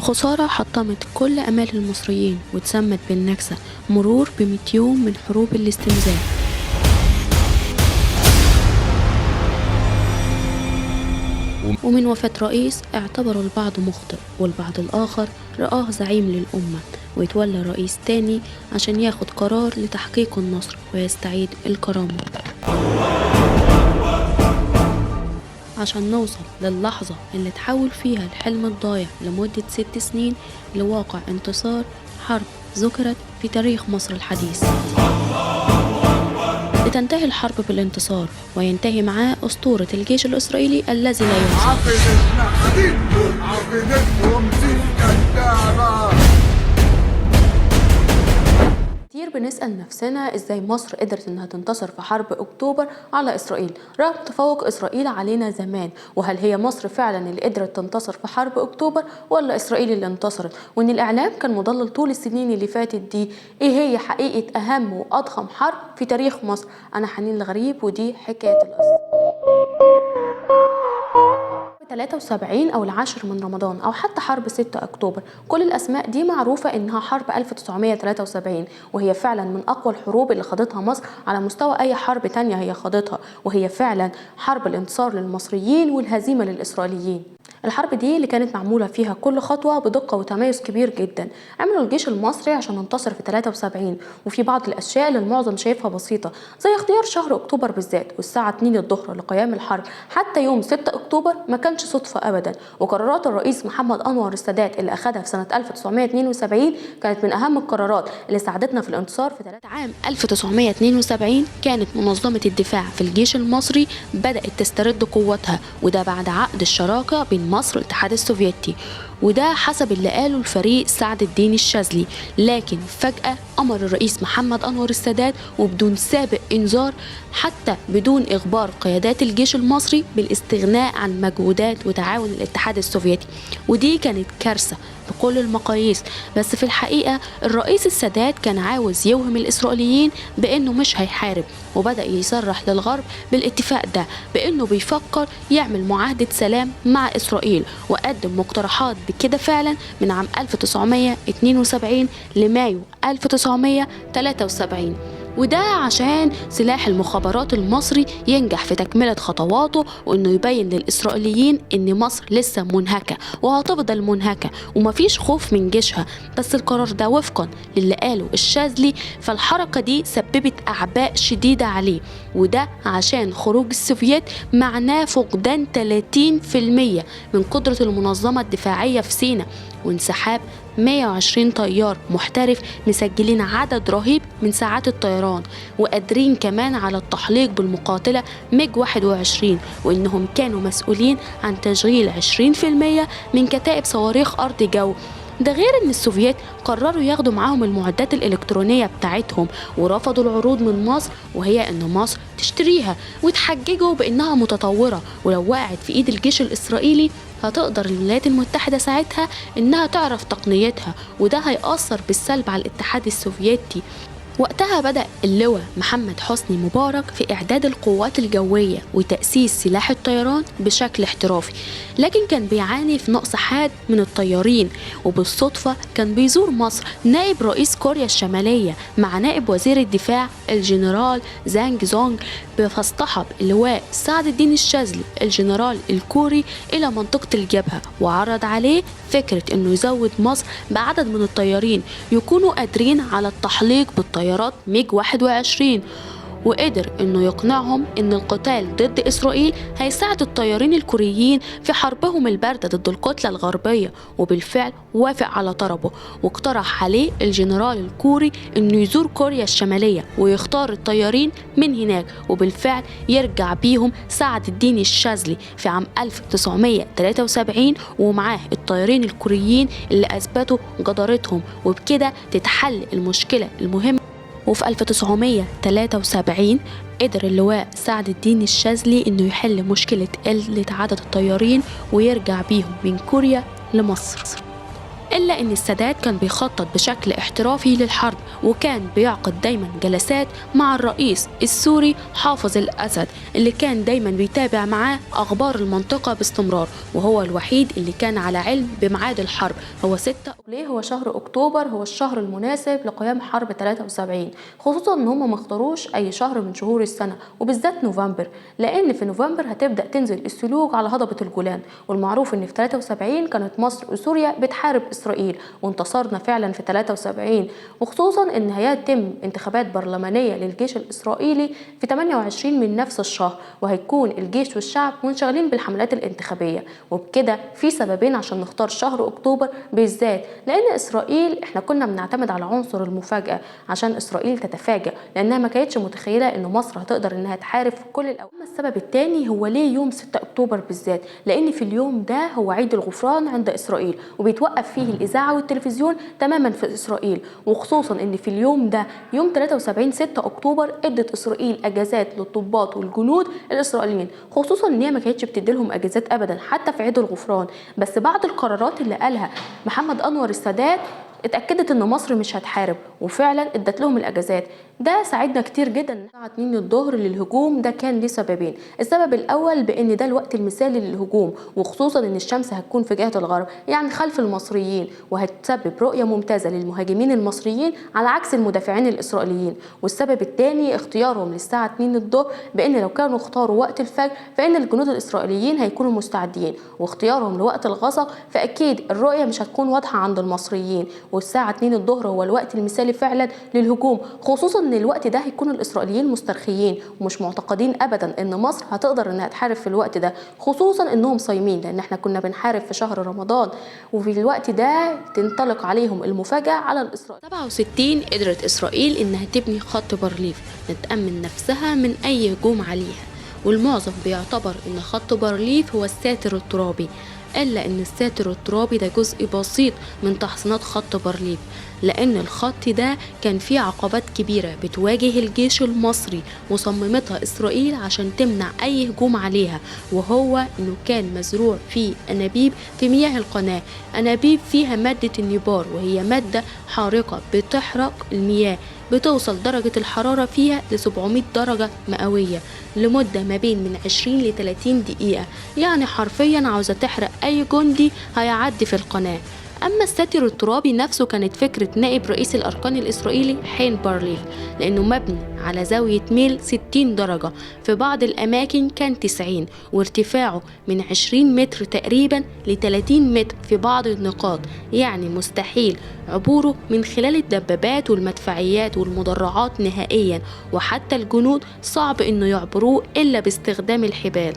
الخسارة حطمت كل أمال المصريين واتسمت بالنكسة، مرور ب100 يوم من حروب الاستنزاف. ومن وفاة رئيس اعتبره البعض مخطئ والبعض الآخر رآه زعيم للأمة، ويتولى رئيس تاني عشان ياخد قرار لتحقيق النصر ويستعيد الكرامة، عشان نوصل للحظة اللي تحول فيها الحلم الضايع لمدة 6 سنين لواقع انتصار حرب ذكرت في تاريخ مصر الحديث. لتنتهي الحرب بالانتصار وينتهي معاه أسطورة الجيش الإسرائيلي الذي لا ينسى. كتير بنسأل نفسنا ازاي مصر قدرت انها تنتصر في حرب اكتوبر على اسرائيل رغم تفوق اسرائيل علينا زمان، وهل هي مصر فعلا اللي قدرت تنتصر في حرب اكتوبر ولا اسرائيل اللي انتصرت؟ وان الاعلام كان مضلل طول السنين اللي فاتت دي. ايه هي حقيقة اهم واضخم حرب في تاريخ مصر؟ انا حنين الغريب ودي حكاية القصة. 73 أو العاشر من رمضان أو حتى حرب 6 أكتوبر، كل الأسماء دي معروفة إنها حرب 1973، وهي فعلا من أقوى الحروب اللي خاضتها مصر على مستوى أي حرب تانية هي خاضتها، وهي فعلا حرب الانتصار للمصريين والهزيمة للإسرائيليين. الحرب دي اللي كانت معمولة فيها كل خطوة بدقة وتميز كبير جدا. عملوا الجيش المصري عشان انتصر في 73، وفي بعض الأشياء اللي المعظم شايفها بسيطة زي اختيار شهر أكتوبر بالذات والساعة 2 الظهر لقيام الحرب حتى يوم 6 أكتوبر ما كانش صدفة أبدا. وقرارات الرئيس محمد أنور السادات اللي أخدها في سنة 1972 كانت من أهم القرارات اللي ساعدتنا في الانتصار. في عام 1972 كانت منظمة الدفاع في الجيش المصري بدأت تسترد قوتها، وده بعد عقد الشراكة بين مصر والاتحاد السوفيتي، وده حسب اللي قاله الفريق سعد الدين الشاذلي. لكن فجأة أمر الرئيس محمد أنور السادات وبدون سابق إنذار حتى بدون إخبار قيادات الجيش المصري بالاستغناء عن مجهودات وتعاون الاتحاد السوفيتي، ودي كانت كارثة بكل المقاييس. بس في الحقيقة الرئيس السادات كان عاوز يوهم الإسرائيليين بأنه مش هيحارب، وبدأ يصرح للغرب بالاتفاق ده بأنه بيفكر يعمل معاهدة سلام مع إسرائيل، وقدم مقترحات بكده فعلا من عام 1972 لمايو 1973، وده عشان سلاح المخابرات المصري ينجح في تكملة خطواته، وانه يبين للإسرائيليين ان مصر لسه منهكة وهتفضل منهكة ومفيش خوف من جيشها. بس القرار ده وفقا للي قاله الشاذلي فالحركة دي سببت أعباء شديدة عليه، وده عشان خروج السوفييت معناه فقدان 30% من قدرة المنظمة الدفاعية في سيناء، وانسحاب 120 طيار محترف مسجلين عدد رهيب من ساعات الطيران، وقادرين كمان على التحليق بالمقاتلة ميج 21، وإنهم كانوا مسؤولين عن تشغيل 20% من كتائب صواريخ أرض جو. ده غير ان السوفييت قرروا ياخدوا معاهم المعدات الالكترونيه بتاعتهم ورفضوا العروض من مصر، وهي ان مصر تشتريها، وتحججوا بانها متطوره ولو وقعت في ايد الجيش الاسرائيلي هتقدر الولايات المتحده ساعتها انها تعرف تقنيتها، وده هيأثر بالسلب على الاتحاد السوفيتي. وقتها بدأ اللواء محمد حسني مبارك في إعداد القوات الجوية وتأسيس سلاح الطيران بشكل احترافي، لكن كان بيعاني في نقص حاد من الطيارين. وبالصدفة كان بيزور مصر نائب رئيس كوريا الشمالية مع نائب وزير الدفاع الجنرال زانج زونج، فاصطحب اللواء سعد الدين الشاذلي الجنرال الكوري إلى منطقة الجبهة وعرض عليه فكرة إنه يزود مصر بعدد من الطيارين يكونوا قادرين على التحليق بالطيارات ميج 21، وقدر انه يقنعهم ان القتال ضد اسرائيل هيساعد الطيارين الكوريين في حربهم الباردة ضد الكتلة الغربية، وبالفعل وافق على طلبه، واقترح عليه الجنرال الكوري انه يزور كوريا الشمالية ويختار الطيارين من هناك، وبالفعل يرجع بيهم سعد الدين الشاذلي في عام 1973 ومعاه الطيارين الكوريين اللي اثبتوا جدارتهم، وبكده تتحل المشكلة المهمة. وفي 1973 قدر اللواء سعد الدين الشاذلي انه يحل مشكلة قلة عدد الطيارين ويرجع بيهم من كوريا لمصر. إلا إن السادات كان بيخطط بشكل احترافي للحرب، وكان بيعقد دايما جلسات مع الرئيس السوري حافظ الأسد اللي كان دايما بيتابع معاه أخبار المنطقة باستمرار، وهو الوحيد اللي كان على علم بميعاد الحرب. هو 6 ليه هو شهر أكتوبر هو الشهر المناسب لقيام حرب 73، خصوصا إن هم ما اختاروش أي شهر من شهور السنة وبالذات نوفمبر، لأن في نوفمبر هتبدأ تنزل السلوك على هضبة الجولان. والمعروف إن في 73 كانت مصر وسوريا بتحارب إسرائيل، وانتصرنا فعلا في 73، وخصوصا إن هيتم انتخابات برلمانية للجيش الإسرائيلي في 28 من نفس الشهر، وهيكون الجيش والشعب منشغلين بالحملات الانتخابية. وبكده في سببين عشان نختار شهر أكتوبر بالذات، لأن إسرائيل احنا كنا بنعتمد على عنصر المفاجأة عشان إسرائيل تتفاجأ، لأنها ما كانتش متخيلة إن مصر هتقدر إنها تحارب في كل الأوقات. السبب الثاني هو ليه يوم 6 أكتوبر بالذات، لأن في اليوم ده هو عيد الغفران عند إسرائيل، وبيتوقف فيه الإذاعة والتلفزيون تماما في إسرائيل، وخصوصا إن في اليوم ده يوم 73 6 أكتوبر ادت إسرائيل أجازات للضباط والجنود الإسرائيليين، خصوصا إن هي ما كانتش بتديلهم أجازات أبدا حتى في عيد الغفران. بس بعد القرارات اللي قالها محمد أنور السادات اتأكدت إن مصر مش هتحارب، وفعلا ادت لهم الأجازات. ده ساعدنا كتير جدا. الساعة 2 الظهر للهجوم ده كان ليه سببين. السبب الأول بإن ده الوقت المثالي للهجوم، وخصوصا إن الشمس هتكون في جهة الغرب يعني خلف المصريين، وهتسبب رؤية ممتازة للمهاجمين المصريين على عكس المدافعين الإسرائيليين. والسبب الثاني اختيارهم للساعة 2 الظهر، بإن لو كانوا اختاروا وقت الفجر فإن الجنود الإسرائيليين هيكونوا مستعدين، واختيارهم لوقت الغسق فأكيد الرؤية مش هتكون واضحة عند المصريين. والساعة 2 الظهر هو الوقت المثالي فعلا للهجوم، خصوصا ان الوقت ده هيكون الاسرائيليين مسترخيين ومش معتقدين ابدا ان مصر هتقدر انها تحارب في الوقت ده، خصوصا انهم صايمين، لان احنا كنا بنحارب في شهر رمضان، وفي الوقت ده تنطلق عليهم المفاجأة على الاسرائيليين. 67 قدرت اسرائيل انها تبني خط بارليف لتأمن نفسها من اي هجوم عليها، والمعظم بيعتبر ان خط بارليف هو الساتر الترابي، إلا إن الساتر الترابي ده جزء بسيط من تحصينات خط بارليف، لأن الخط ده كان فيه عقبات كبيرة بتواجه الجيش المصري وصممتها إسرائيل عشان تمنع أي هجوم عليها، وهو إنه كان مزروع فيه أنابيب في مياه القناة، أنابيب فيها مادة النيبار، وهي مادة حارقة بتحرق المياه، بتوصل درجة الحرارة فيها ل 700 درجة مئوية لمدة ما بين من 20 ل 30 دقيقة، يعني حرفيا عاوزة تحرق أي جندي هيعدي في القناة. أما الساتر الترابي نفسه كانت فكرة نائب رئيس الأركان الإسرائيلي حين بارليف، لأنه مبني على زاوية ميل 60 درجة، في بعض الأماكن كان 90، وارتفاعه من 20 متر تقريبا ل 30 متر في بعض النقاط، يعني مستحيل عبوره من خلال الدبابات والمدفعيات والمدرعات نهائيا، وحتى الجنود صعب إنه يعبروه إلا باستخدام الحبال.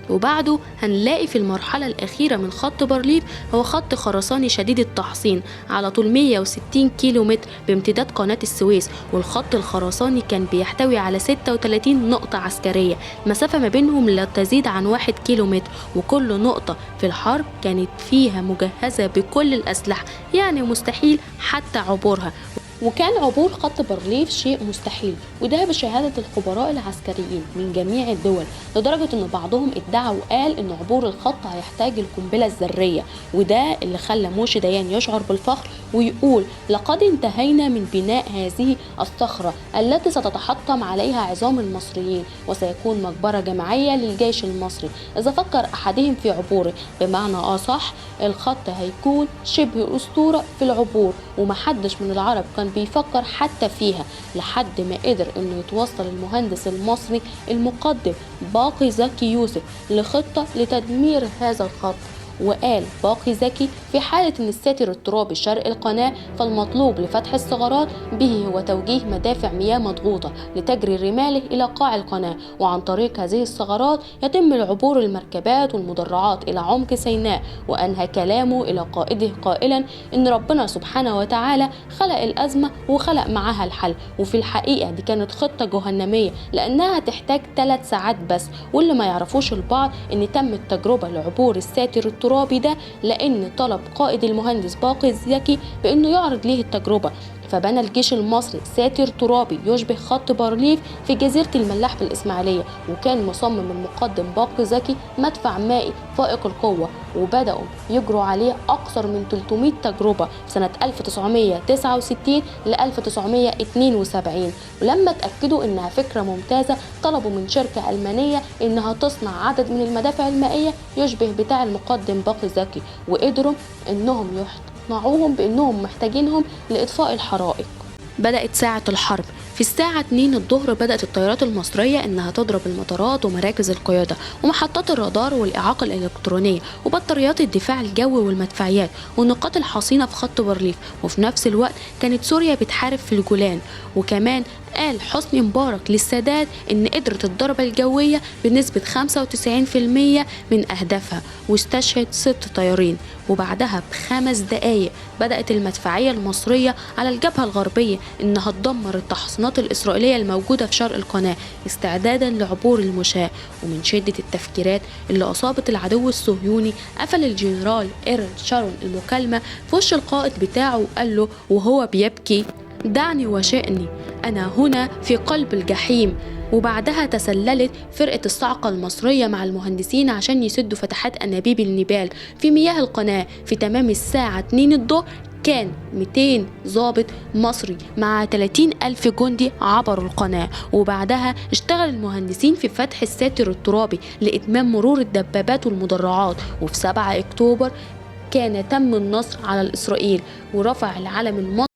وبعده هنلاقي في المرحلة الأخيرة من خط بارليف هو خط خرساني شديد التحصين على طول 160 كيلو متر بامتداد قناة السويس، والخط الخرساني كان بيحتوي على 36 نقطة عسكرية، مسافة ما بينهم لا تزيد عن 1 كيلو متر، وكل نقطة في الحرب كانت فيها مجهزة بكل الأسلحة، يعني مستحيل حتى عبورها. وكان عبور خط بارليف شيء مستحيل، وده بشهادة الخبراء العسكريين من جميع الدول، لدرجة ان بعضهم ادعى وقال ان عبور الخط هيحتاج القنبلة الذرية، وده اللي خلى موشي ديان يشعر بالفخر ويقول: لقد انتهينا من بناء هذه الصخرة التي ستتحطم عليها عظام المصريين، وسيكون مقبرة جماعية للجيش المصري إذا فكر أحدهم في عبوره. بمعنى أصح الخط هيكون شبه أسطورة في العبور، ومحدش من العرب كان بيفكر حتى فيها، لحد ما قدر انه يتوصل المهندس المصري المقدم باقي زكي يوسف لخطة لتدمير هذا الخط. وقال باقي زكي: في حالة ان الساتر الترابي شرق القناة فالمطلوب لفتح الثغرات به هو توجيه مدافع مياه مضغوطة لتجري رماله الى قاع القناة، وعن طريق هذه الثغرات يتم العبور المركبات والمدرعات الى عمق سيناء. وانهى كلامه الى قائده قائلا ان ربنا سبحانه وتعالى خلق الازمة وخلق معاها الحل، وفي الحقيقة دي كانت خطة جهنمية لانها تحتاج 3 ساعات بس. واللي ما يعرفوش البعض ان تم التجربة لعبور الساتر الترابي ده لان طلب قائد المهندس باقي زكي بانه يعرض ليه التجربة، فبنى الجيش المصري ساتر ترابي يشبه خط بارليف في جزيرة الملاح بالإسماعيلية، وكان مصمم المقدم باقي زكي مدفع مائي فائق القوة، وبدأوا يجروا عليه أكثر من 300 تجربة في سنة 1969 ل 1972. ولما اتأكدوا إنها فكرة ممتازة طلبوا من شركة ألمانية إنها تصنع عدد من المدافع المائية يشبه بتاع المقدم باقي زكي، وقدروا إنهم يقنعوهم بإنهم محتاجينهم لإطفاء الحرائق. بدأت ساعة الحرب. في الساعة 2 الظهر بدأت الطيارات المصرية إنها تضرب المطارات ومراكز القيادة ومحطات الرادار والإعاقة الإلكترونية وبطاريات الدفاع الجوي والمدفعيات والنقاط الحصينة في خط بارليف. وفي نفس الوقت كانت سوريا بتحارب في الجولان. وكمان قال حسني مبارك للسادات إن قدرت الضربة الجوية بنسبة 95% من أهدافها، واستشهد 6 طيارين. وبعدها ب5 دقايق بدأت المدفعية المصرية على الجبهة الغربية إنها تدمر التحصينات الإسرائيلية الموجودة في شرق القناة استعدادا لعبور المشاة. ومن شدة التفجيرات اللي أصابت العدو الصهيوني قفل الجنرال إيرل شارون المكالمة في وش القائد بتاعه وقال له وهو بيبكي: دعني وشأني، أنا هنا في قلب الجحيم. وبعدها تسللت فرقة الصاعقة المصرية مع المهندسين عشان يسدوا فتحات أنابيب النيبال في مياه القناة. في تمام الساعة 2 الظهر كان 200 ضابط مصري مع 30,000 جندي عبروا القناة. وبعدها اشتغل المهندسين في فتح الساتر الترابي لإتمام مرور الدبابات والمدرعات. وفي 7 أكتوبر كان تم النصر على إسرائيل ورفع العلم المصري